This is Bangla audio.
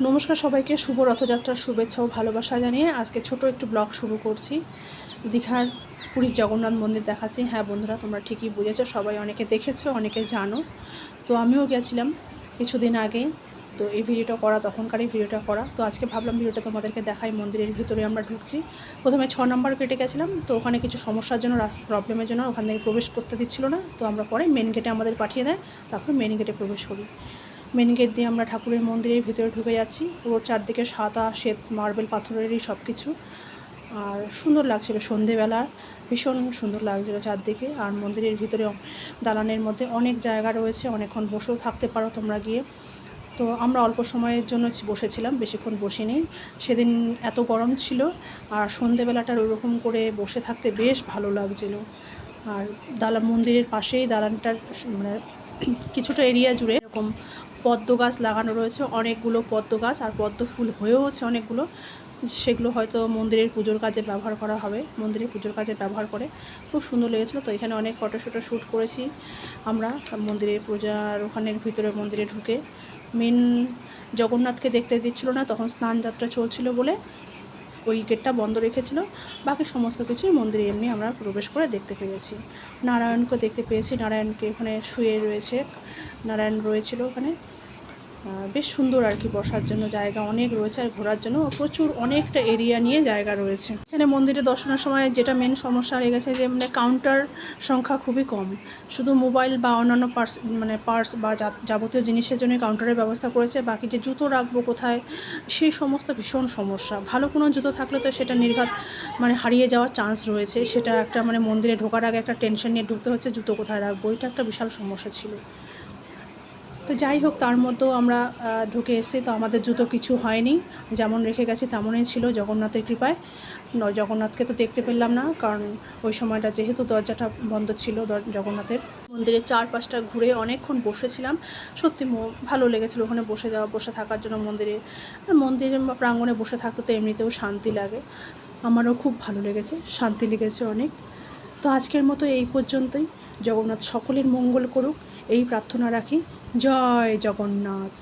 নমস্কার সবাইকে, শুভ রথযাত্রার শুভেচ্ছা ও ভালোবাসা জানিয়ে আজকে ছোট একটু ব্লগ শুরু করছি। দীঘার পুরীর জগন্নাথ মন্দির দেখাচ্ছি। হ্যাঁ বন্ধুরা, তোমরা ঠিকই বুঝেছো, সবাই অনেকে দেখেছো, অনেকে জানো। তো আমিও গেছিলাম কিছুদিন আগে। তো এই ভিডিওটা করা, তখনকার এই ভিডিওটা করা। তো আজকে ভাবলাম ভিডিওটা তোমাদেরকে দেখাই। মন্দিরের ভিতরে আমরা ঢুকছি। প্রথমে 6 নম্বর গেটে গেছিলাম, তো ওখানে কিছু সমস্যার জন্য, প্রবলেমের জন্য ওখান থেকে প্রবেশ করতে দিচ্ছিল না। তো আমরা পরে মেন গেটে আমাদের পাঠিয়ে দেয়, তারপর মেন গেটে প্রবেশ করি। মেন গেট দিয়ে আমরা ঠাকুরের মন্দিরের ভিতরে ঢুকে যাচ্ছি। পুরো চারদিকে সাদা শ্বেত মার্বেল পাথরেরই সব কিছু, আর সুন্দর লাগছিলো। সন্ধেবেলা ভীষণ সুন্দর লাগছিলো চারদিকে। আর মন্দিরের ভিতরে দালানের মধ্যে অনেক জায়গা রয়েছে, অনেকক্ষণ বসেও থাকতে পারো তোমরা গিয়ে। তো আমরা অল্প সময়ের জন্য বসেছিলাম, বেশিক্ষণ বসিনি। সেদিন এত গরম ছিল, আর সন্ধেবেলাটার ওরকম করে বসে থাকতে বেশ ভালো লাগছিলো। আর মন্দিরের পাশেই দালানটার মানে কিছুটা এরিয়া জুড়ে এরকম পদ্ম গাছ লাগানো রয়েছে, অনেকগুলো পদ্ম গাছ, আর পদ্ম ফুল হয়েও হচ্ছে অনেকগুলো। সেগুলো হয়তো মন্দিরের পুজোর কাজে ব্যবহার করা হবে, মন্দিরের পুজোর কাজে ব্যবহার করে। খুব সুন্দর লেগেছিলো। তো এখানে অনেক ফটো শ্যুট করেছি আমরা মন্দিরের পূজার ওখানের ভিতরে। মন্দিরে ঢুকে মেন জগন্নাথকে দেখতে দিচ্ছিল না, তখন স্নান যাত্রা চলছিল বলে ওই গেটটা বন্ধ রেখেছিল। বাকি সমস্ত কিছুই মন্দিরে এমনি আমরা প্রবেশ করে দেখতে পেয়েছি। নারায়ণকে দেখতে পেয়েছি, নারায়ণকে ওখানে শুয়ে রয়েছে, নারায়ণ রয়েছিল ওখানে। বেশ সুন্দর আর কি, বসার জন্য জায়গা অনেক রয়েছে, আর ঘোরার জন্য প্রচুর অনেকটা এরিয়া নিয়ে জায়গা রয়েছে। এখানে মন্দিরে দর্শনের সময় যেটা মেন সমস্যা হয়ে গেছে, যে মানে কাউন্টার সংখ্যা খুবই কম। শুধু মোবাইল বা অন্যান্য পার্স বা যাবতীয় জিনিসের জন্য কাউন্টারের ব্যবস্থা করেছে। বাকি যে জুতো রাখবো কোথায়, সেই সমস্ত ভীষণ সমস্যা। ভালো কোনো জুতো থাকলে তো সেটা নির্ঘাত হারিয়ে যাওয়ার চান্স রয়েছে। সেটা একটা মন্দিরে ঢোকার আগে একটা টেনশন নিয়ে ঢুকতে হচ্ছে, জুতো কোথায় রাখবো। এটা একটা বিশাল সমস্যা ছিল। তো যাই হোক, তার মধ্যেও আমরা ঢুকে এসেছি। তো আমাদের জুতো কিছু হয়নি, যেমন রেখে গেছি তেমনই ছিল, জগন্নাথের কৃপায়। জগন্নাথকে তো দেখতে পেলাম না, কারণ ওই সময়টা যেহেতু দরজাটা বন্ধ ছিল জগন্নাথের মন্দিরের চারপাশটা ঘুরে অনেকক্ষণ বসেছিলাম। সত্যি ভালো লেগেছিলো ওখানে বসে থাকার জন্য। মন্দিরের প্রাঙ্গণে বসে থাকতে তো এমনিতেও শান্তি লাগে। আমারও খুব ভালো লেগেছে, শান্তি লেগেছে অনেক। তো আজকের মতো এই পর্যন্তই। জগন্নাথ সকলের মঙ্গল করুক, এই প্রার্থনা রাখি। জয় জগন্নাথ।